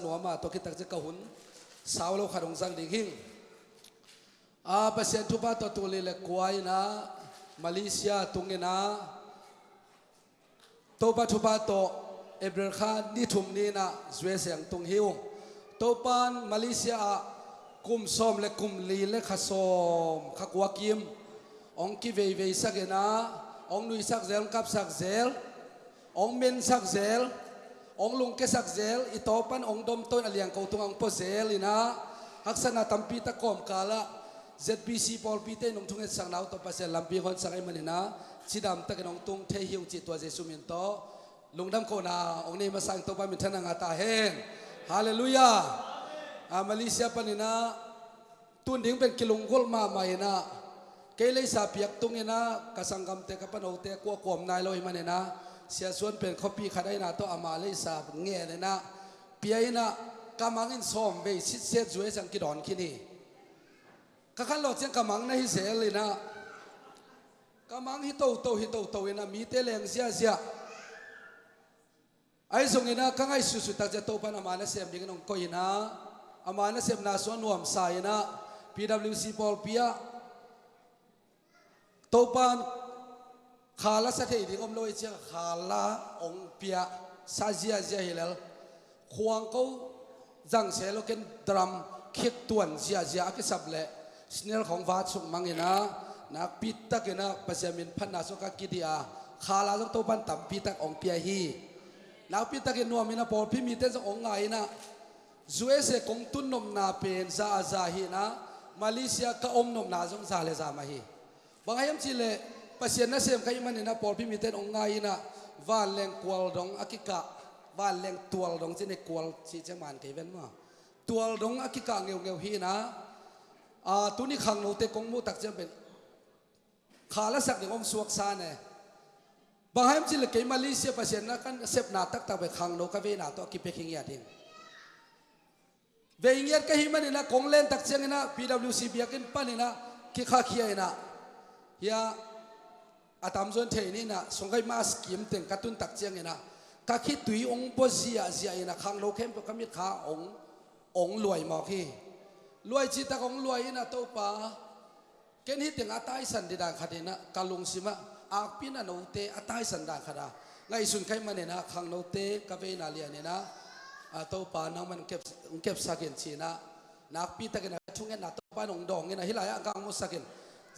นัวมาตัวคิดตักจะกระหุนสาวโลขัดองสังดิ่งหิงเปอร์เซ็นต์ทุบตัวตัวเลยกวยนะมาเลเซียตุงเงินะตัวปัจจุบันตัวเอเบรคานี่ทุ่มนี้นะสวยเสียงตุงหิวตัวปันมาเลเซียกุมส้มและกุมลีและขส้มขกวากิมองกีเวย์สักนะองนุยสักเซลกับสักเซลองเมนสักเซลองลุงเกสักเซลอิตอปันองดมต้นอเลียงเขาตุงองโปเซลนะฮักษณะตัมปีตะกอมกาละ ZBC พอลปีเต้นองทุ่งเอ็ดสังนาวตัวปัสเซลลำปีคนสังไอมันนะชิดำตะกันองตุงเทหิวจิตตัวเจสุมินโตลุงดำโคนาองนี้มาสั่งตัวปามินทนังอาตาเฮนฮาเลลูยามาเลเซียปันนะตุนดิ้งเป็นกิลุงกุลมาใหม่นะเกลัยสาเปียกตุงนะกษังกำเตกับปนเอาเตกัวกวมนายลอยมันนะเสียส่วนเป็นคอปีขัดได้นะตัวอามาเลยสาเงี้ยเลยนะเปียนะกำมังอินซอมเวสิเสียจวยสังกิดอนคินีก็ขันหลอดเสียงกำมังในฮิเซลเลยนะกำมังฮิโตนะมีเตเลงเสียไอ้ส่งนะข้างไอ้สุดตักจะโตปันอามานะเสียมดิ้งน้องก้อยนะอามานะเสียมนาส่วนนวมสายนะ PWC พอลปียโตปันขาลาสัตย์ดิ้งอมลอยเชียขาลาองเปียซาเจียฮิเลลควงเขาจังเสลกันดรัมคิดตวนเจียกิสับเล่สเนลของวาดสุกมังเงนะนักปิดตะกันนะปัจจัยมินพันนาสุกกิดีอาขาลาต้องโตปันต่ำปิดตะองเปียฮีนักปิดตะกันนัวมินะพอพิมิเตนจะองไงนะจวยเสกงตุนนมนาเป็นซาฮีนะมาเลเซียก็อมนมนาจงซาเลซามาฮีบางอย่างจิเลปัจจัยนั้นเสียมใครมันนะพอพิมิเตนองไงนะวานแรงกวลดงอากิกะวานแรงตัวดงที่ในกวลชีเจมันเทเวนมาตัวดงอากิกะเงียวฮีนะตัวนี้ขังโนเตกงมูตักจะเป็นขาละสักอย่างอมสวกซาเนี่ยบางแห่งจิลเกยมาเลเซียประเทศนั้นกันเสพนาตักไปขังโนกเวนาตัวกิเปกิงยาดิงเวียดก็หิมันนี่นะกงเล่นตักเชียงนะ PWC เบียกินปั้นนี่นะคิข้าเขียนะเฮียอาตามส่วนเทนี่นะสงไกมาสกิมเต็งกระตุ้นตักเชียงนะก็คิดตุยองปเสียนะขังโนเข้มก็มีขาองรวยหมอกที่รวยจิตตะของรวยนะตัวป่าเกณฑ์ที่ถึงอาตายสันดิดาขัดนะกาลงสิมาอาปินะโนเตอาตายสันดาขัดไงสุนใครมันเนี่ยนะขังโนเตกเวนาเลียเนี่ยนะตัวป่านังมันเก็บสักเงินชีนะนักปีตะกันนะทุ่งเงินนะตัวป่าหนองดองเงินนะฮิลายะกังมุสักเงิน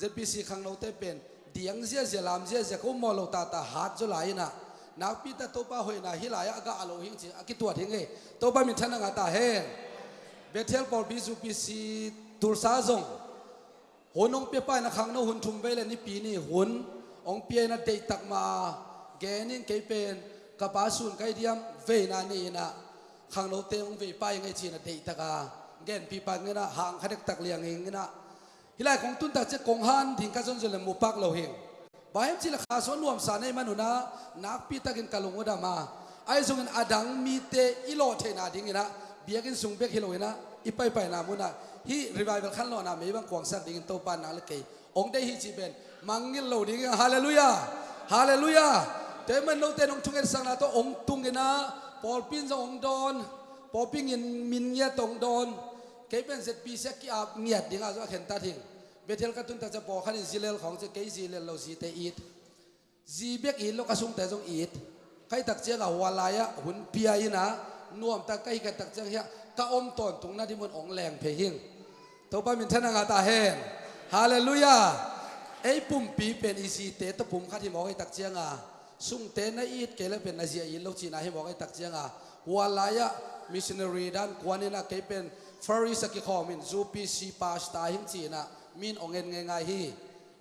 ZBC ขังโนเตเป็นเดียงเสียลามเสียเขามอลตาหาดจุลายนะนักปีตะตัวป่าหอยนะฮิลายะกังอโลหิงชีกิตัวทิ้งเอตัวป่ามิทันนังอาตาเฮเบเทลปอลบิซูปิซีตูร์ซาซงหุ่นองเปียป้ายนะขังโนหุ่นทุ่มไปเลยนี่ปีนี่หุ่นองเปียนะเดตักมาแกนี่เกยเป็นกับปาสุนไกเดียมเวนานี่นะขังโนเตองเวป้ายไงจีนะเดตักาแกนปีป้ายเงี้ยนะห่างขัดตักเลียงเองเงี้ยนะฮิไลของตุนตักจะกงฮันทิ้งกันจนจะเลยมุปักเราเองบางทีละข้าส่วนรวมสารในมนุษย์นะนักปีตักินกะลงอุดามาไอ้ส่งเงินอดังมีเตอิโลเทนาดิ้งเงี้ยนะเบียกินสุงเบกฮิโลเนะอีไปนามุนะฮีรีไวเวลขันโลนาไม่บังกวางสักดิ้งโตปานนาเลกองได้ฮีจีเป็นมังงิลโลดิ้งฮาเลลูยาฮาเลลูยาแต่มันโลเตนองทุ่งเงินสังนาตัวองตุงเงินนะปอลปินจะองดอนปอลปินเงินมินเงียตองดอนเกยเป็นเซตปีเซกิอาบเงียดดิ้งอาจจะเห็นตาทิ้งเบเทลกัตุนแต่จะปอขันซิเลลของจะเกยซิเลลเราซีเตอีดซีเบกอีดเรากระสุงแต่จงอีดใครตักเจ้าหัวลายะหุ่นเปียอีนะนวมตะไกกันตักเจ้าเฮียก็อมตอนตรงนั้นที่มันองแรงเพยิงตัวป้ามินทนังอาตาเฮนฮาเลลูยาไอ้ปุ่มปีเป็นอีซีเตตปุ่มข้าที่บอกให้ตักเจียงสุ่งเตนอีดเกลเป็นอาเซียอินลูกจีน่าให้บอกให้ตักเจียงหัวลายะมิชชันนารีด้านกวนนี่นะเกเป็นฟาริสกิคอมินจูปีซีปาสตาหิงจีน่ะมินองเงินง่ายๆฮี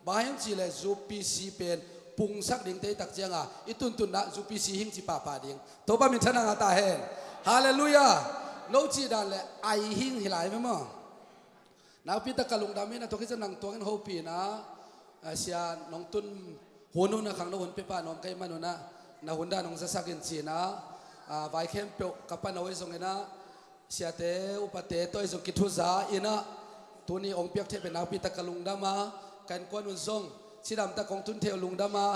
บางหิงจีเลยจูปีซีเป็นปุ่งสักดิ่งเตตักเจียงอีตุนตุนนะจูปีซีหิงจีปาดิ่งตัวป้ามินทนังอาตาเฮนฮาเลลูยาโนจีดันเลยไอหิงฮิลายไหมมั้งนักพิตะกลุงดามินะตัวที่จะนั่งตัวกันโฮปีนะเสียน้องตุนหัวนุ่นนะขังน้องหุ่นเปป้าน้องไก่มันนุ่นนะหุ่นด้านน้องจะสักกินจีนะไวเข้มเปย์กับปานเอาไว้ส่งเงินนะเสียเตอุปเตตัวไอ้ส่งกิทุซาอินะตัวนี้องเปียกเทเป็นนักพิตะกลุงดามากันกวนนุ่นส่งชีดำตะกองตุนเทวลุงดามา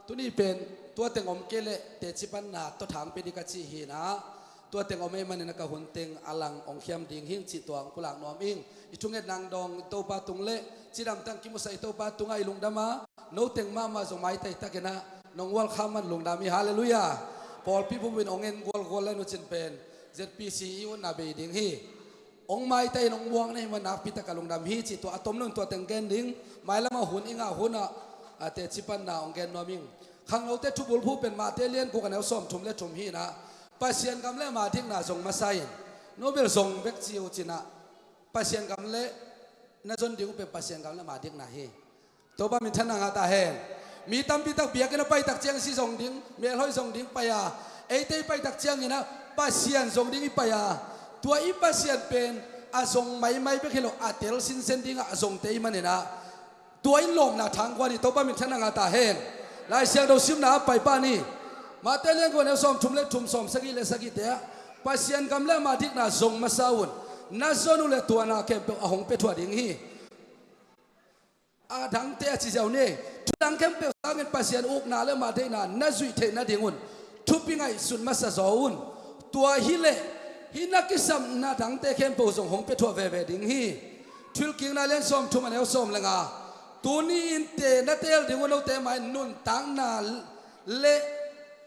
ตัวนี้เป็นตัวเต็งอมเกลเตจิปันนาตัวถางเป็นดิกาจีฮีนะต ตัวเต็งเอาไม่มันในกระหุ่นเต็งอลังองเข้มดิ่งหิ้งจิตตัวกุหลาบนอมอิงอิจุงเอ็ดนางดองโตปาตุงเละจิดำตั้งกิมุสัยโตปาตุงไอลุงดามาโนเต็งมาส่งไม้ไต่ตะเกนะน้องวัลข้ามันลุงดามีฮาเลลูยาพอพี่ผู้เป็นองเงินกวลและนุชินเป็นZPC วันนาเบดิ่งฮีองไม้ไต่น้องวงนี่มันนับพิตากลุงดำฮีจิตตัวอะตอมนึงตัวเต็งเกนดิ่งไม้ละมาหุ่นอิงอ่ะหุ่นอ่ะเตจิปันนาองเกนนอมิงขังเราเตจุบุลผู้เป็นมาเตเลียนกูกันเอาส้มชุมเล่ชุมฮีนะปัสยันกำเล่มาทิ้งนาส่งมาใส่โนเบลส่งเบกจิวจินะปัสยันกำเล่น่าจนดิ่งเป็นปัสยันกำเล่มาทิ้งนาฮีตัวบ้ามิทันนางาตาเฮนมีตั้มปีตักเบียกันไปตักเจียงsiส่งดิ่งเมียลอยส่งดิ่งไปอ่ะเอเตไปตักเจียงนี่นะปัสยันส่งดิ่งไปอ่ะตัวอีปัสยันเป็นอาส่งไม่ไปแค่หรอกอาเตลสินเซนดิ่งอาส่งเตยมันนี่นะตัวอีหลงนะทางกว่านี่ตัวบ้ามิทันนางาตาเฮนลายเสียงเราซิมนะไปป้านี่มาเตเลียนคนเอาส้มชุมเล็กชุมส้มสกิเลสกิเตะปัสยันกำเล่มาทิ้งนาส่งมาสาวน์น่าสนุเลตัวนาเก็บเอาหงเป็ดหัวดิ่งฮีอาดังเตะจิเจ้าเนี่ยทุดังเก็บเป็ดสร้างเงินปัสยันอุกนาเล่มาได้นาน่าจุยเทน่าดิ่งอุ่นทุบยังไงสุดมาสะสออุ่นตัวฮิเลฮินักกิสัมนาดังเตะเก็บเป็ดส่งหงเป็ดหัวเวดิ่งฮีทุลกิงนาเล่นส้มชุมมันเอาส้มละงาตัวนี้อินเตน่าเตลดิ่งอุ่นเอาเตะมานุนตังนาเละ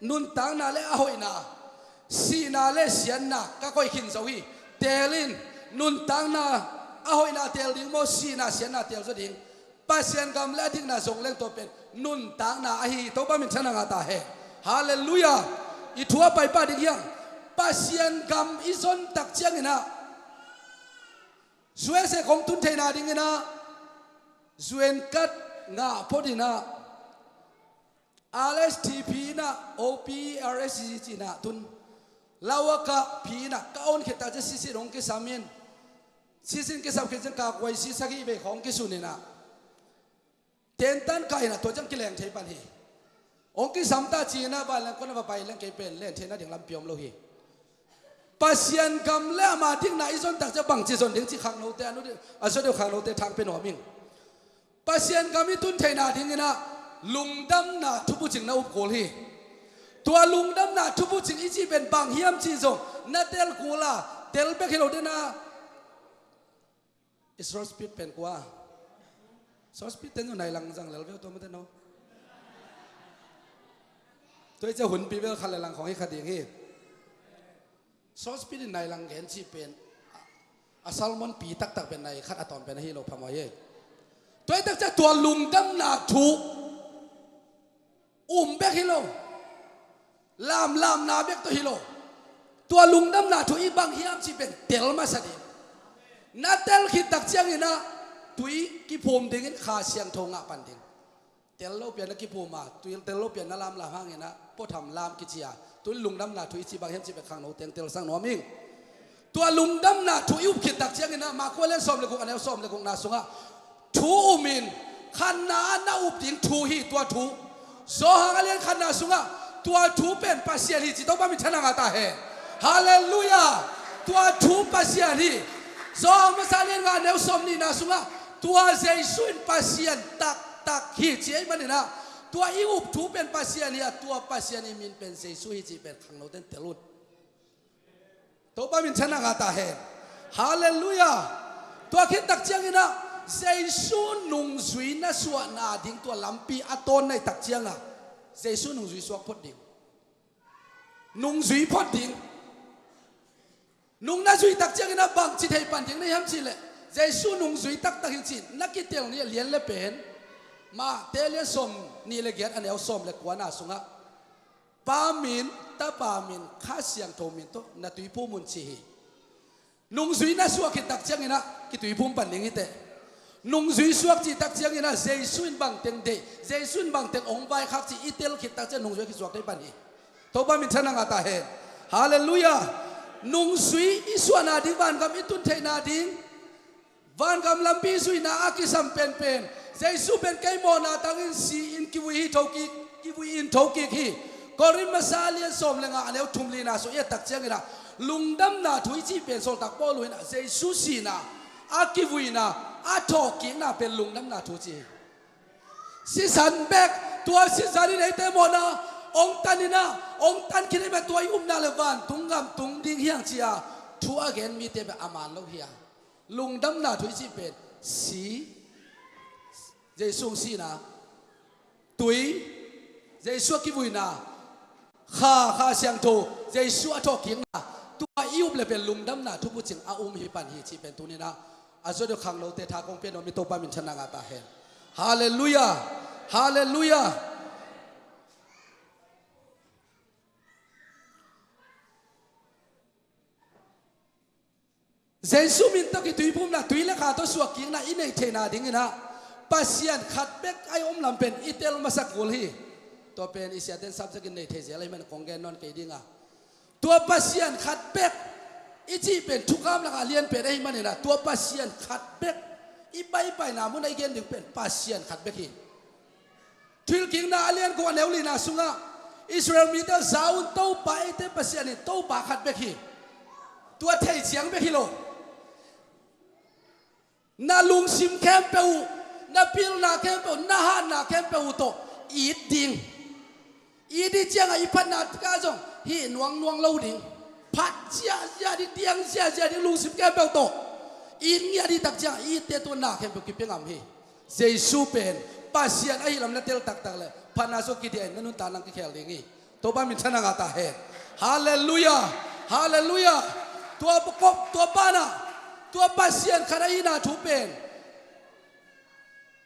นุนตังนาเละahoy na si na le sian na ka koi khin zo hi telin nun tang na ahoy na tel ding mo si na sian na tel zo ding pa sian gam la ding na zong leng to pen nun tang na a hi to ba min chana nga ta he hallelujah I thua pai pa ding yang pa sian gam I zon tak chiang ina zue se kong tun the na ding ina zuen kat nga podina RSTP na OPRSC na tun lawaka P na kaon kita je sisi rong ke samin sisin ke sab ke jang ka kwai si sagi be khong ke sunina tentan kai na to jang ke leng thei pan hi ong ki samta chi na ba lang kon ba pai lang ke pen len thena ding lam piom lo hi pasian kam le ma ding na izon tak ja bang chi zon ding chi khang no te anu aso de khang no te thang pe no ming pasian kam I tun thei na ding ina lungdam na thubu ching na up kol hiตัวลุงดำนาทุบุจิงอีจีเป็นบางเฮียมจีจงนาเตลกูล่ะเตลเบกเฮโลเดนะอิสโรสปิดเป็นกว่าสโรสปิดเต็นอยู่ในหลังจังเลเวลตัวมันเต็นเนาะตัวจะหุ่นปีเวลคันหลังของไอ้คดีงี้สโรสปิดในหลังเห็นจีเป็นอาซัลมอนปีตักเป็นในคัดอะตอมเป็นในฮิโลพามายตัวตักจะตัวลุงดำนาทุเบกเฮโลลามนาเบกตัวฮิโลตัวลุงดำนาทุอีบังเฮียมจีเป็นเตลมาสดีนาเตลคิดตักเชียงอินะตุยกิพมดิ่งขาเชียงทงอ่ะปันดิ่งเตลโลเปียนกิพมมาตุยเตลโลเปียนนาลามลาห้างอินะพอทำลามกิจยาตุยลุงดำนาทุอีจีบังเฮียมจีเป็นข้างโนเตลสังโนมิงตัวลุงดำนาทุอีอุบคิดตักเชียงอินะมาควเล่นซ้อมเลยกุงอันเอลซ้อมเลยกุงนาสุงะทูอุมินขันนาอุบดิ่งทูฮีตัวทูโซหางเลียนขันนาสุงะตัวทูเป็นปัสยานีจิตต้องมีชนะงาตาเฮฮาเลลูยาตัวทูปัสยานีสองมาสาเลียนงานเนวสมนีนาสุงะตัวเจสุนปัสยานตักฮีจีไอ้มันนี่นะตัวอีอุบทูเป็นปัสยานีตัวปัสยานีมินเป็นเจสุฮีจีเป็นขังโนเต้นเตลุดต้องมีชนะงาตาเฮฮาเลลูยาตัวคิดตักเจียงนี่นะเจสุนนุงสุยนะส่วนนาดิ้งตัวลำปีอัตโตนในตักเจียงอ่ะเจสุนุงจุยสวกพดดิ่งนุงจุยพดดิ่งนุงน่าจุยตักเจียงนะบางจิตให้ปันดิ่งในห้ามจิเลยเจสุนุงจุยตักหิจินักกิเตลนี่เลี้ยนเล็เป็นมาเตเลียสมนี่เลยเกียรอันเดียวสมเลยกว่าน่าสุงะปามินตาปามินข้าเสียงโทมินโตนาตุยผู้มุนชีนุงจุยน่าสวกกิตักเจียงนะกิตุยผู้ปันดิ่งนี่เตนุ่งจุยสวกจีตักเจียงนะเจสุนบังเต็งเดเจสุนบังเต็งองค์ใบขักจีอิเตลคิดตักเจียงนุ่งจุยคิดสวกได้ปะนี่ตัวบ้านมินชนะงาตาเฮฮาเลลูยานุ่งจุยอิสวานาดิวันกำอิตุนเทนาดิวันกำลำปีจุยนาอากิสัมเป็นเจสุเป็นไก่โมนาตังอินซีอินกิวิฮิทอกิวิอินทอกิฮีกอริมมาซาเลียนสมเลงอันเอวทุมลีนาสุยตักเจียงนะลุงดำนาถุยจีเป็นโซลตักบอลุยนะเจสุสีนาอากิวินาอาทอกิน่าเป็นลุงน้ำนาทูจีสิสันแบกตัวสิสันนี่ไหนเตโมนาองตันินา องตันคิดให้มาตัวนาเลวันตุงกำตุงดิ้งเฮียงเชียทัวเกนมีเตบอามันลูกเฮียลุงดำนาถุยสิเป็นสีเจสุงสีนะตุยเจสุกิบุยนะข้าเสียงโตเจสุอโตกิงนะตัวอิวเลยเป็นลุงดำนาทุกผู้จิงอาฮิปันฮิชีเป็นตัวนี้นะอาจจะขังเราเตะทากงเป็นอมิโตปามินชนะงาตาเฮนฮาเลลูยาฮาเลลูยาเจสุมินตะกิตุยพุ่มนะตุยเลขาตัวสวกิงนะอินเนเทนาดิ้งนะปัสยันขัดเบกไออมลำเป็นอิเตลมาสักกุลฮีตัวเป็นอิเสียเดนซับสักินในเทเซอะไรมันคงแกนนอนเกดิ้งอ่ะตัวปัสยันขัดเบกอีจีเป็นทุกคำละกันเรียนเป็นไอ้มันนี่นะตัวปัสยันขัดเบกอีไปนามุนไอเกนดึงเป็นปัสยันขัดเบกฮีทุลกิงนาเรียนกวนเอวลีนาสุงะอิสราเอลมีแต่สาวโตไปแต่ปัสยันนี่โตปาขัดเบกฮีตัวเทเสียงเบกฮีโลนาลุงซิมแคมเปวนาพิลนาแคมเปวนาฮานาแคมเปวโตอีดิงอีดิเจียงอีพันนาตกาจงฮีนวงเล่าดิงพัดเจียดิเตียงเจียดิลุงซิมแคมเปวโตอีเงียดิตักเจียอีเตตัวนาแคมเปวกิเปงามฮีเจสุเป็นปัสยันไอ้ลำนั้นเตลตักเลยพันนาสุกิเดียนนั่นตานังกิเคลดิงีตัวบ้านมิชนะงาตาเฮฮาเลลูยาฮาเลลูยาตัวประกอบตัวบ้านะตัวปัสยันขณะนี้นาทุเป็น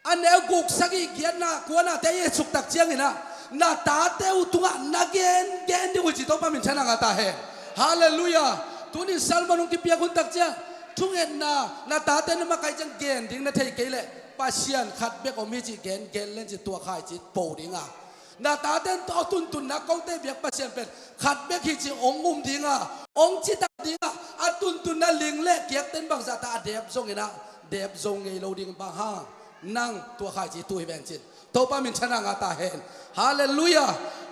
อันเอวกุกสักอีกเกียรนะกวนนะแต่ยังสุกตักเจียงอีนะนาตาเตวตัวนักเกนที่กุจิตตัวป้ามินชนะงาตาเฮฮาเลลูยาตัวนี้ซัลมานุกิเปียกุนตักเจียงทุ่งเอ็นนาตาเตนมาใครจังเกนดิ้งนาเทยเกลเลยปัสยันขัดเบกอมิจิเกนเล่นจิตัวขายจิตโปดิ้งอ่ะนาตาเตนตัวตุนนักกองเตเบียกปัสยันเป็นขัดเบกฮิจิองงุมดิ้งอ่ะองจิตดิ้งอ่ะอัตุนนั่นลิงเล็กเกียกเต้นบางสัตาเดบทรงอีนะเดบทรงไงเราดิ้งบางห้างนั่งตัวขายจีตัวแบงจิตตัวป้ามินชนะงาตาเฮนฮาเลลูยา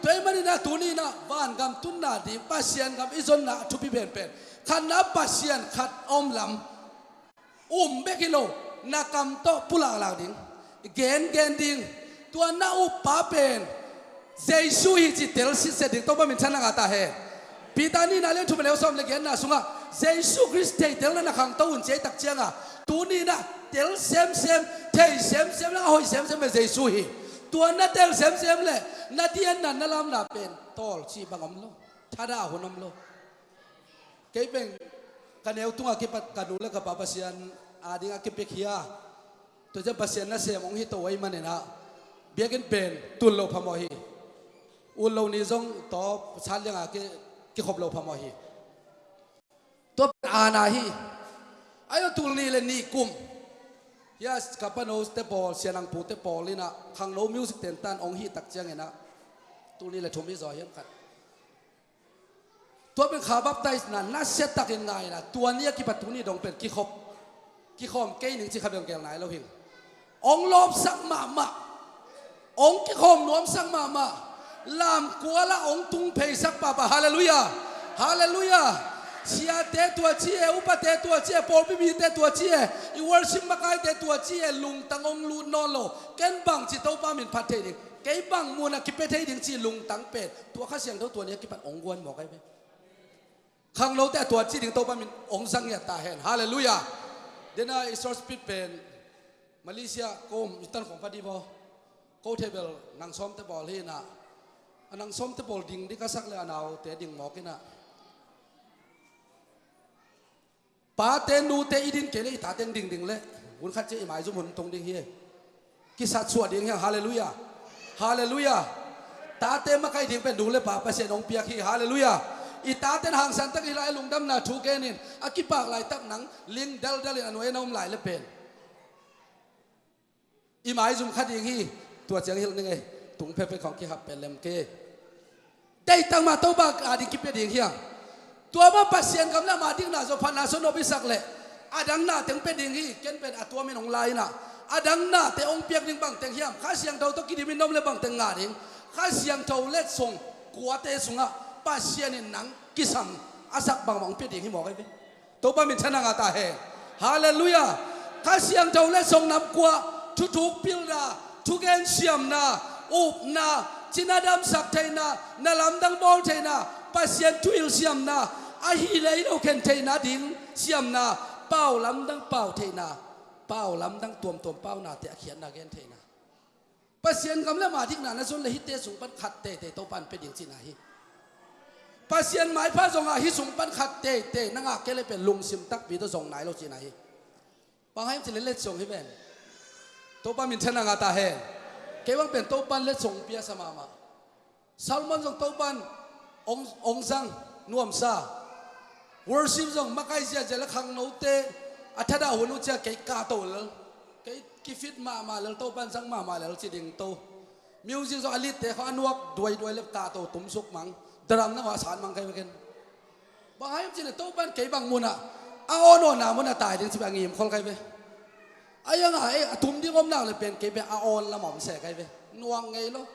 ตัวมันนี่นะตัวนี้นะบ้านกำตุนนาดีปัสยันกำอิจนนะทุบเป็นขันนับปัสยันขัดอมลำเบกิโลนักกำโตปุลาลาดิ้งเกนดิ้งตัวน่าอุปป้าเป็นเจสุฮิจิเตลสิเสดิ้งตัวป้ามินชนะงาตาเฮนปีตานี่นาเล่นทุบเลวซ้อมเลเกนนะสุงะเจสุคริสต์เตลนะขังตัวอุ่นเจตักเจียงอ่ะตัวนี้นะเตลเซมเทเซมแล้วหอยเซมเป็นเจสุฮีตัวนั้นเตลเซมเลยนาเดียนนั่นนั่นลำนับเป็นตอลชีบังอมโลท่าดาหุ่นอมโลเก็บเป็นกันเอวตัวเก็บกันดูแล้วกับปัสยันอาดิงเก็บเปียขี้ตัวจะปัสยันนั่นเสียมองฮิตัวไอ้มันเนี่ยนะเบียกันเป็นตุลโลพมอฮีอุลโลนิจงต่อชั้นยังกิขบโลพมอฮีตัวอาณาฮีไอ้ตุลนี่เลยนี่กุมยาสกับปนโอสเตปอลเสียนังปูเตปอลนี่นะขังโลมิวสิกเต็นตันองฮีตักเจียงไงนะตุลนี่เลยชมพิจารณากันตัวเป็นขาบับไตนั่นน่าเสียตักยังไงนะตัวนี้กิปัตตุนี่ดองเป็นกิขบเกยหนึ่งที่ขับยังแกงไหนเราเห็นองลบสังมาองกิขมนวมสังมาลามกัวละองตุงเพยสักปะฮาเลลูยาฮาเลลูยาเชียเตตัวเชียอุปเตตัวเชียปอลบีเตตัวเชียอีวอร์ชิมมาไกเตตัวเชียลุงตังองลูนอนโลเกนบังจิตโตปามินพัดเทดิงเกยบังมูนักกิเปเทดิงจีลุงตังเป็ดตัวข้าเสียงตัวนี้กิปัดองกวนบอกไงไหมขังโลแต่ตัวจีดิงโตปามินองสังเกตตาเห็นฮาเลลูยาเดน่าอิสราเอลเป็นมาเลเซียโกมอิตันของพัดดีบอโกเทเบลนางซ้อมเตบอลที่น่ะนางซ้อมเตบอลดิ่งที่กษักเลยนาวเตดิ่งหมอกิน่ะป้าเตนูเตอีดินเกลี่ยตาเตนดิ่งเลยหุ่นขัดเจอีหมายจุ่มหุ่นตรงดิ่งเฮียกิสัตสวดดิ่งเฮียฮาเลลูยาฮาเลลูยาตาเตมาใครดิ่งเป็นดูเลยป้าเปเสนองเปียกีฮาเลลูยาอีตาเตนห่างสันตักอีไลลุงดำนาทูเกนินอากิปากไหลตักหนังลิงเดลอันไว้น้องไหลเลยเป็นอีหมายจุ่มขัดดิ่งเฮียตัวเจียงเฮียนึงไงตุงเพเป็นของกิฮับเป็นเลมเกได้ตั้งมาโตบากอาดิกิเปดิ่งเฮียตัวมาปัสเซียนกำลังมาดิ้งน่าจะพันนาสนบิสักเลยอาดังน่าถึงเป็นดิ่งฮีเกนเป็นตัวมีนองลายน่ะอาดังน่าแต่องเปียกดิ่งบังแต่งเฮียมข้าเสียงเท่าต้องกินดิมินนมเลยบังแต่งงาดิ่งข้าเสียงเท่าเล็ดส่งกัวเตะส่งอ่ะปัสเซียนหนังกิสัมอาศักบังบังเปียดิ่งฮีบอกไอ้เป็นตัวป้ามินชนะงาตาเฮฮาเลลูยาข้าเสียงเท่าเล็ดส่งนำกัวทุกปิลดาทุกเอ็นเสียมนาอุบนา chinadam sak theina nalam dang bol theina pasien tuil siam na a hi lei lo ken theina ding siam na pau lam dang pau theina pau lam dang tuam pau na te khian na gen theina pasien kam la ma dik na na zon le hi te sung pan khat te to pan pe ding china hi pasien mai pha zong a hi sung pan khat te na nga ke le pe lung sim tak bi to zong nai lo china hi bang hai chi le let song hi ben to pa min thana nga ta he ke bang pen to pan let song pia sama ma salmon zong to pan ong sang nuam sa worship zong makai sia jela khang no te athada hunu cha ke ka to le ke ki fit ma le to pan sang ma le chi ding to music zong alit te kho anuak duai le ka to tum suk mang daram na wa san mang kai ken bang hai chi le to pan ke bang muna a ono na muna tai ding chi bang ngim khol kai ve ayang ai tum ding om nang le pen ke be a on la mom se kai ve nuang ngei lo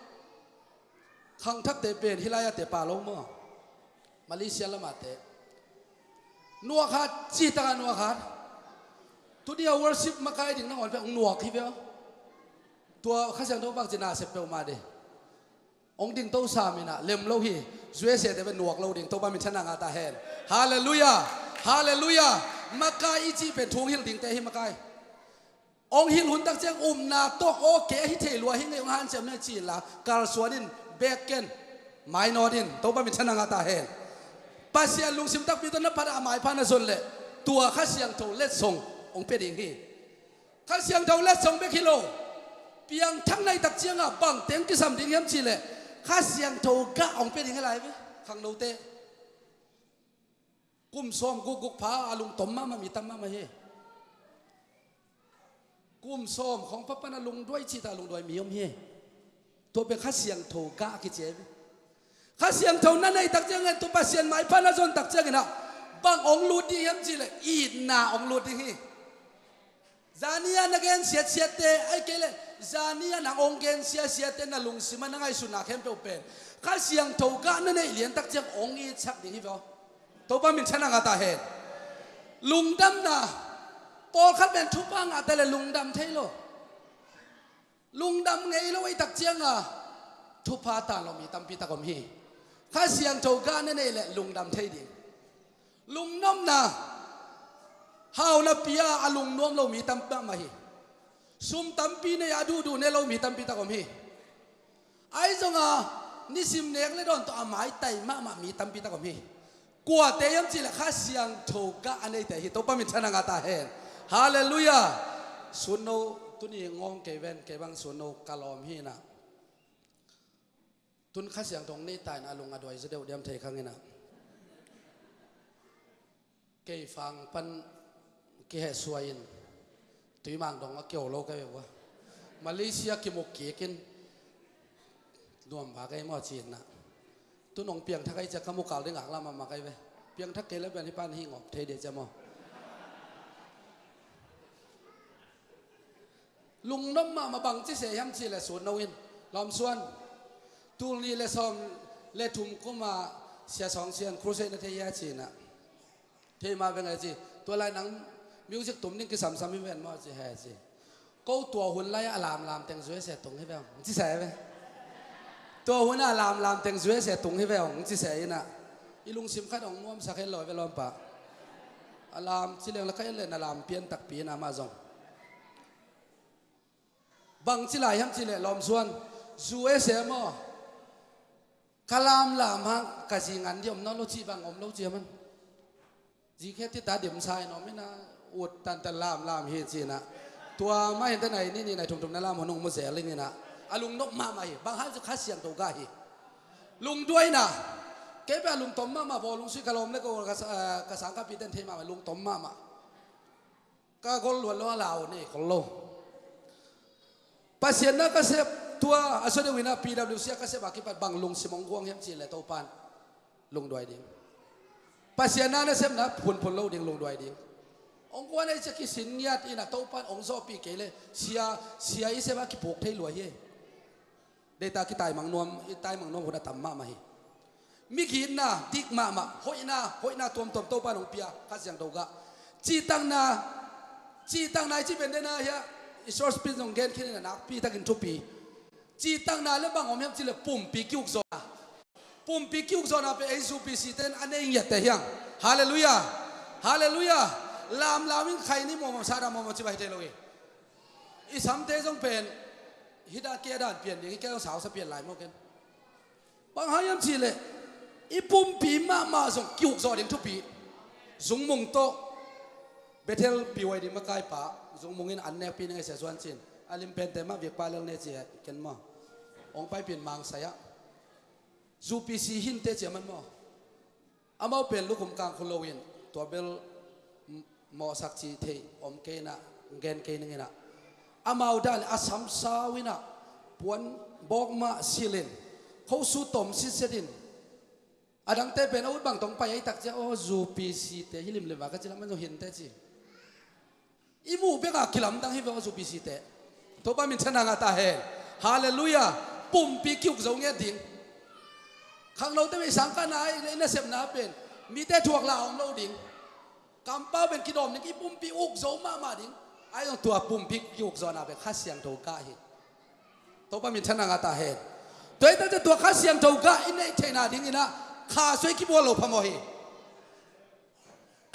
khang thak te pen hilaya te pa lo mo Malaysia la mate nuak hat chi ta nuak hat tu dia worship makai ding na on pe nuak hi ve tua khasang do bang jina se pe ma de ong ding to sa mina lem lo hi zue se te be nuak lo ding to ba min chana nga ta hen hallelujah hallelujah makai chi pen thung hil ding te hi makai ong hil hun tak chang na to o ke hi the lua hi ngai ong han chem na chi la kal suanin beken mai nodin to ba min chana nga ta hen pasia lung sim tak pi to na para mai pha na zon le tua kha siang tho let song ong pe ding hi kha siang tho let song be kilo piang thang nai tak chiang a bang teng ki sam ding yam chi le kha siang tho ga ong pe ding lai be khang no te kum som guk pha alung tom ma mi tam ma he kum som khong pa pa na lung doi chi ta lung doi mi yom he to be kha siang tho ga ki che kha siang tho na nei tak chiang tu pa sian mai pha na zon tak chiang na bang ong lu di yam chi le i na ong lu di hi zania na gen siat te ai kele zania na ong gen siat te na lung sima na ngai su na khem pe pen kha siang tho ga na nei lian tak chiang ong i chak ding hi bo to pa min chana nga ta he lung dam na pol khat ben thu pa nga ta le lung dam thei lo lung dam ngei lo ai tak chiang a thu pa ta lo mi tam pi ta kom hi kha siang tho ga na nei le lung dam thei ding lung nom na hau na pia alung nom lo mi tam pa ma hi sum tam pi ne ya du ne lo mi tam pi ta kom hi ai zonga ni sim nek le don to amai tai ma mi tam pi ta kom hi kwa te yam chi la kha siang tho ga anei te hi to pa min chana nga ta hen hallelujah sunno tuni ngong ke ven ke bang sunno kalom hi na tun kha siang thong nei tai na lung adoi je deu diam thei khang ina ke phang pan ke he suain tui mang dong a kyo lo ka wa Malaysia ki mo ke ken nuam ba kai mo chin na tu nong piang thakai cha kamu kal ding akla ma kai ve piang thak ke la ban hi pan hi ngop thei de cha mo lung nom ma bang chi se yam chi la sun no in lom suan tu ni le som le thum ko ma sia song sian crusade na the ya chi na the ma ve ngai chi to lai nang music tum ning ki sam mi ven mo chi ha chi ko tua hun lai alam teng zue se tung he ve chi se ve tua hun alam teng zue se tung he ve chi se ina ilung sim khat ong nuam sa khen loi ve lom pa alam chi leng la kai le na lam pian tak pi na ma zong bang chi lai ham chi le lom suan zue se mo kalam lam ha ka ji ngan diom no lo chi bang om lo chi man ji khe ti ta dim sai no me na ut tan lam hi chi na tua ma hen ta nai ni nai thum na lam honong mo se ling ni na alung nok ma mai bang ha ju kha siang to ga hi lung duai na ke ba lung tom ma bo lung sui kalom le ko ka sang ka pi ten the ma lung tom ma ka gol lo lao ni ko lo pasien na ka se tua aso de wina PWC ka se ba ki pat bang lung simong guang hem chi le to pan lung duai ding pasien na sem na phun lo ding lung duai ding ong kwa nei cha ki sin ngiat ina to pan ong zo pi ke le sia i se ba ki pok thei lo ye data ki tai mang nom hona tam ma hi mi khin na dik ma hoina tom to pan ong pia ka siang do ga chi tang nai chi ben de na ya resource pin ong gen khin na nak pi takin thu pi จีตั้งนานแล้วบางอมยังจีเลยปุ่มปีกิวโซนาปุ่มปีกิวโซนาเป็นเอซูปีซีเตนอันนี้ยิ่งใหญ่แต่ยังฮาเลลูยาฮาเลลูยาลามวิ่งใครนี่มองซาดามองจิบายเตโลกีอีสามเตจงเป็นฮิดาเกียดานเปลี่ยนอย่างนี้แกต้องสาวสเปลี่ยนหลายโมกันบางหายังจีเลยอีปุ่มปีมาส่งกิวโซเดงทุกปีสงมงโตเบเทลปีไว้ดีมาไกลป่าสงมงอินอันเนปีนึงไอเสียส่วนจินอาลิมเป็นแต่มาเวียกปาเรื่องเนี่ยเจียกันมั้งองไปเปลี่ยนมังสายะจูปีซีหินเตเจียมันมั้งอามาเป็นลูกขุมกลางคนโลวินตัวเบลมอสักจีเทอมเกน่ะเกนเกนึงน่ะอามาอุดานอาสัมสาวินะปวนบอกมาซิลินเขาสู้ตมซิเซดินอาดังเตเป็นอาวุธบางตรงไปไอ้ตักเจ้าโอ้จูปีซีเตฮิลิมเลวะก็จะมันจะเห็นเตจีอีมูเบกาคิลัมดังฮิเวอจูปีซีเตตัวบ้านมินชนะงาตาเฮฮาเลลูยาปุ่มปีกิวกงเงี้ยดิ่งข้างเราเตไม่สังกันไหนเลยน่าเสพน่าเป็นมีแต่ถ่วงเราของเราดิ่งกำเป้าเป็นกิโลมนี่ปุ่มปีอุกโซมาดิ่งไอ้ตัวปุ่มปีกิวกโซน่าเป็นข้าเสียงถูกกะฮิตัวบ้านมินชนะงาตาเฮตัวไอ้ตั้งแต่ตัวข้าเสียงถูกกะอินเนเทนาดิ่งนะข้าสวยกิบัวโลพมอฮี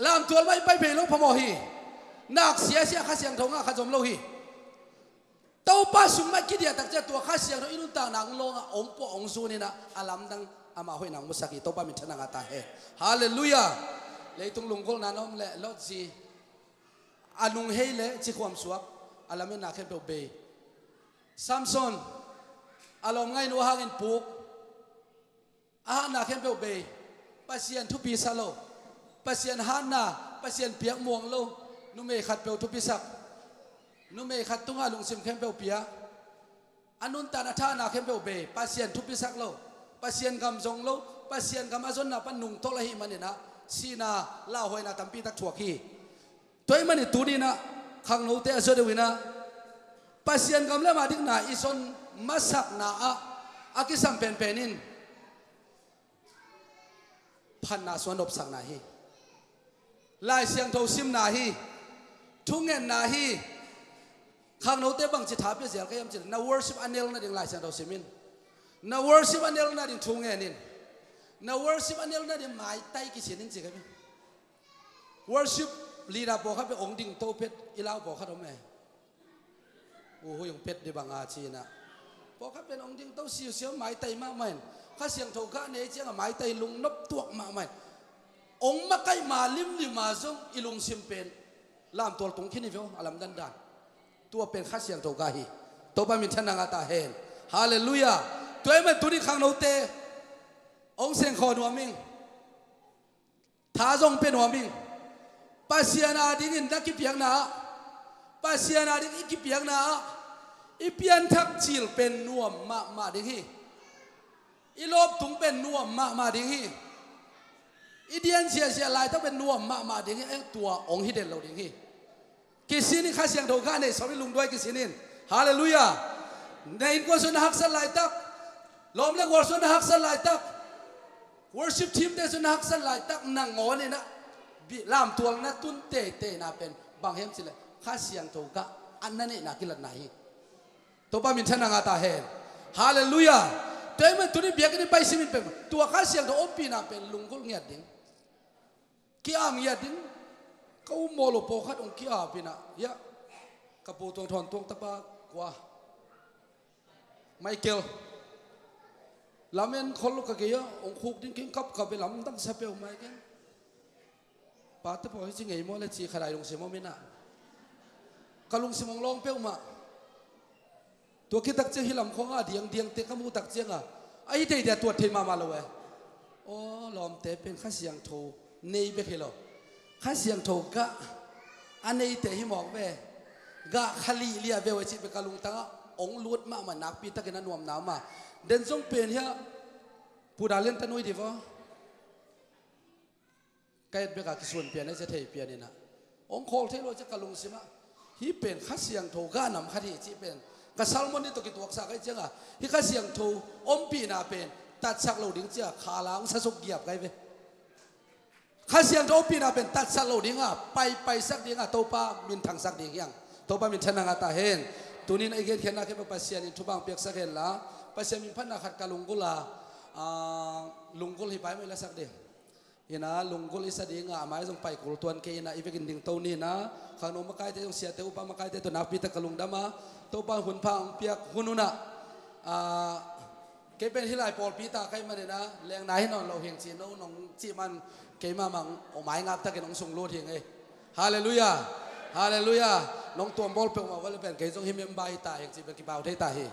ลามตัวไม่ไปเพลโลพมอฮีนักเสียข้าเสียงถูกกะข้าจมโลฮีตัวป้าสุมาคิดya tak jatuhตัวข้าเสียงเราอินุต่างนางลงอมปองซูนี่นะอาลัมดังอามาหอยนางมุสกิตัวป้ามินชนะงาตาเฮฮาเลลูยาเลยตรงลงกลนั้นอมเละลอดซีอานุงเฮเละจีความสวกอาลัมเมนักเข้มเบย์ซัมซอนอารมณ์ไงนัวหาเงินปุกนักเข้มเบย์ปัสยันทุปีซาโลปัสยันฮานาปัสยันเปียกม่วงโลนุ่มเอขัดเปลวทุปีสักนุ่มเอขัดตุ้งอาลุงซิมเข้มเปลวเปียอันนุนตานาธานาเข้มเปลวเบย์ปัสยันทุปีสักโลปัสยันกำจงโลปัสยันกำอาจนนาปันนุ่งโตละหิมันเนี่ยนะซีนาลาหอยนาตัมปีตักถั่วขี้ตัวมันนี่ตูดีนะขังโนเตอเสดวินะปัสยันกำเล่มาดิ้งนาอิสนมาสักนาอากิสัมเป็นนินพันนาสวนดบสักนาฮีลายเสียงโทซิมนาฮีทุ่งเงินนาฮีข้างโน้ตเต้บังจิตหาเพื่อเสียงก็ยังจิตนา worship อันเนลน่าดิ่งลายเสียงโทซิมินนา worship อันเนลน่าดิ่งทุ่งเงินนินนา worship อันเนลน่าดิ่งหมายไตกิเสียนินจิกันไหม worship ลีดาบอกเขาเป็นองค์ดิ่งโตเพชรอีลาวบอกเขาทำไมโอ้โหยังเพชรดีบางอาชีนะบอกเขาเป็นองค์ดิ่งโตเสียวหมายไตมากไหมข้าเสียงโทข้าเนเจียงหมายไตลุงนบตัวมาไหมองค์มาใกล้มาลิมมาซงอิลุงซิมเป็นลามตัวตรงที่นี่เว้าอลัมดันดานตัวเป็นข้าเสียงโทกาฮีตัวเป็นมินชนะงาตาเฮนฮาเลลูยาตัวมันตัวนี้ขังโนเตองเสียงขอนัวมิงท้าจงเป็นนัวมิงปัสยานาดิ่งนักกิเปียงนาปัสยานาดิ่งกิเปียงนาอีเปียนทักจิลเป็นนัวมาดิ่งฮีอีลบถุงเป็นนัวมาดิ่งฮีอีเดียนเสียลายต้องเป็นนัวมาดิ่งฮีตัวองค์ฮิเดนเราดิ่งฮีกิสินี่ข้าเสียงโทข้าเนี่ยสอนให้ลุงด้วยกิสินินฮาเลลูยาในอินกุศลหักสลายตักล้อมเลี้ยงวอร์สุนหักสลายตัก worship team เดสุนหักสลายตักนางงอนี่นะลามตัวนะตุนเตน่าเป็นบางเฮมสิเลยข้าเสียงโทก้าอันนั้นนี่นักกิลัดไหนตัวป้ามินชนะงาตาเฮนฮาเลลูยาตัวมันตัวนี้เบียกันไปสิมินเป็นตัวข้าเสียงโทอปีน่าเป็นลุงกุลเงียดดิ้งกี่อามียดิ้งเขาโมโลโปขัดองค์กี่อาปีน่ะยะกระปูตรงทอนตรงตะปากว่าไมเคิลลาเมนคนลูกกะเกียองคุกดิ้งกิ้งกับกับไปลำตั้งเสเปลไมเคิลปาตะพอให้จริงไงมั่วเลยจีขดายลงเสียมั่วไม่น่ะกะลุงสิมองลองเปลมาตัวคิดตักเจียงฮิลำของเดียงเตะขมูตักเจียงไอ้เดียตัวเทมาเลยโอ้ลอมเตะเป็นข้าเสียงโทเนยเบคเหรอข้าเสียงโทกะอันนี้เตะหิมอกเบกะขลีเลียเบวจิเบกะลุงตั้งองลุดมานักปีตะกันนวมน้ำมาเดินส่งเป็นเฮียผู้ดาเล่นตะนุยดีฟะใกล้เบกะกิส่วนเปลี่ยนให้เสถียรเปลี่ยนนี่นะองโคลเทโลจะกะลุงสิมะฮีเป็นข้าเสียงโทกะนำคดีจีเป็นกษัตริย์มันนี่ตัวกิตัวสักไอ้เจ้าฮีข้าเสียงโทอมปีนาเป็นตัดสักเหล่าดิ้งเจ้าขาล้างสะสกเหยียบไงเว้ข้าเสียงโทปีนาเป็นตัดสักเหล่าดิ้งไปสักดิ้งโตป้ามินทางสักดิ้งยังโตป้ามินชนะงาตาเฮน tunin again kena ke pasien in tubang piak sakhen la pasien min phan na khat kalungula lungkul hi pai mai la sak de ina lungkul isa dinga amai jong pai kul tuan ke ina ivekin ding to ni na khano makai te jong sia te upa makai te to na pi ta kalungdama to pa hun phang piak hununa ke pen hilai pol pi ta kai manina leng nai non lo heng chi no nong chi man ke ma mang o mai ngap ta ke nong sung lo thing e hallelujah hallelujah nong tuam bol pe ma wal pen ke jong himem bai ta heng chi pen ki bau thei ta hi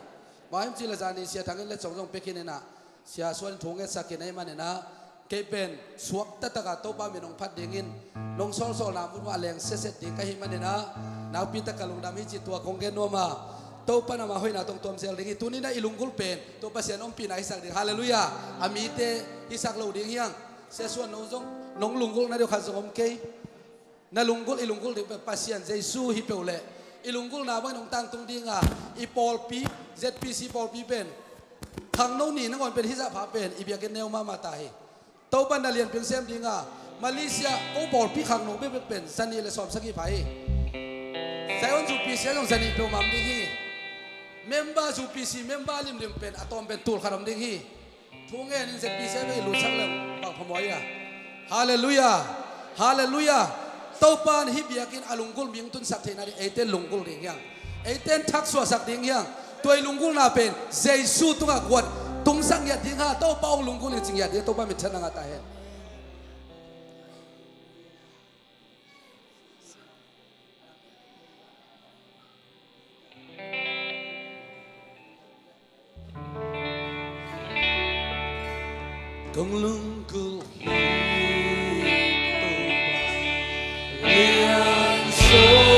ma him chi la jani sia thang le chong jong pe kin na sia suan thung e sakin ai manina ke pen suak ta ta ka to pa mi nong phat dingin nong sol sol na mun wa leng se se ding ka hi manina na pi ta kalung dam hi chi tua kong gen no ma to pa na ma hoi na tong tom sel ding tu ni na ilungkul pen to pa sian om pi na isak ding hallelujah ami te isak lo ding hiang se suan no jong nong lungkul na de kha jong om ke na lungkul ilungkul de pa sian jesu hi peule ilungkul na ba nong tang tung dinga I pol pi zpc pol pi pen khang no ni na ngon pen hi za pha pen I bia ken neu ma ma ta hi to ban da lian ping sem dinga Malaysia o pol pi khang no be pen sani le som saki phai sai on ju pi se jong sani pe mam ding hi member ju pi si member lim lim pen atom pen tul kharam ding hi thung en in zpc be lu chak le ba phomoi ya hallelujah hallelujah to pan hi biakin alungkul ming tun sak thena ri eiten lungkul ding yang eiten thak so sak ding yang toy lungkul na pen jesu tunga gwat tung sang ya ding ha to paung lungkul ni ching ya dia to pa mi chana nga ta hen kong lungkul lian so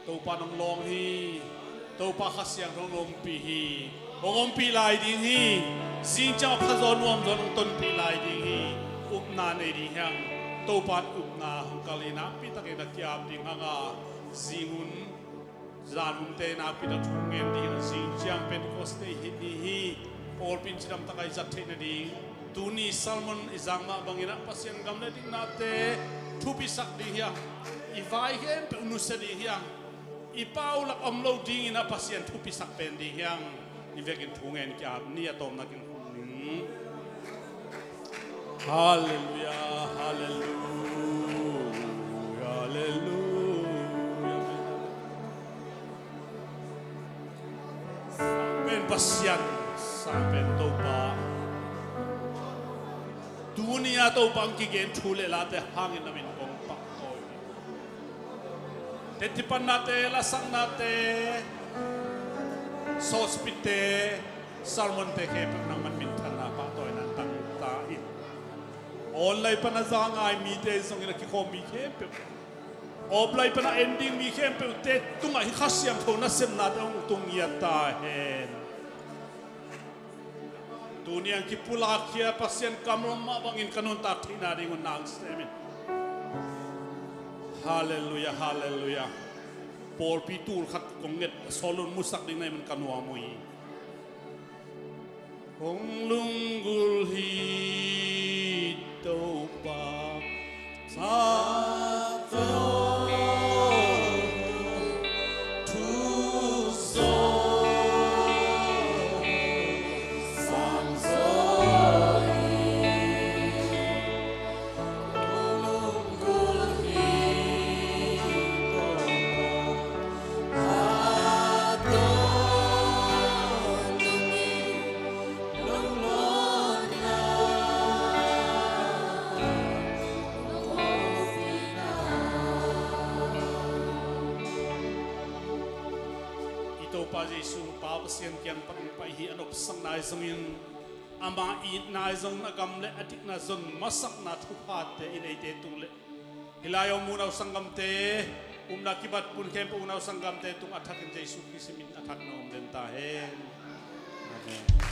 ตัวปานองลองฮีตัวปาขัสยังรองปีฮีองปีลายดิ้งฮีสิงเจ้าพระจอนวมจนต้นปีลายดิ้งฮีอุปนาในดิ้งยังตัวปานอุปนาของกาลีนักพิทักษ์นักยามดิ้งฮะสิงุนจานุนเตนักพิทักษ์ทุ่งเงินดิ้งสิงเจ้าเป็นโคสเตฮิดีฮีโอลปินจิดามตะไคจัดเทนดิ้งตูนีซัลมอนอิจังมาบังอินักพัศยันกำเนิดดิ้งนาเตทุพิสักดิ้งยังอีไวเฮมเป็นอุนุสดิ้งยังIpau lak omlo dingin na pasien tu pisak pending yang ivekin tungen kiab ni atom nakin kuning. Haleluya, haleluya, haleluya. Ben pasien sampai topa. Dunia topa kigen tule late hangin namin kong pakoy. Tetipan natin, lasang natin, sospite, salmon teke pag naman mintan na patoy ng tangtain. Online pa na zang ay mite isang inakikomi kempe. Oblay pa na ending mi kempe ute tunga hikasyang to nasem natin ang utong yatahin. Tuniyang kipulakya pasyan kamrong mabangin kanun tatin na rin unang semin. Haleluya, haleluya. Por pitul kat konget solon musak ding nai man kanwa mo yi. Kong lunggul hito pa sa Yesu papasyan kian pagpaihi anop sang na isangin ama it na isang nagamle atik na zon masak na tupate inaite tungle hilayaw muna sanggamte nakibat pun kempo unaw sanggamte tung atakin Yesu kisimin atak na umdentahen. Amen.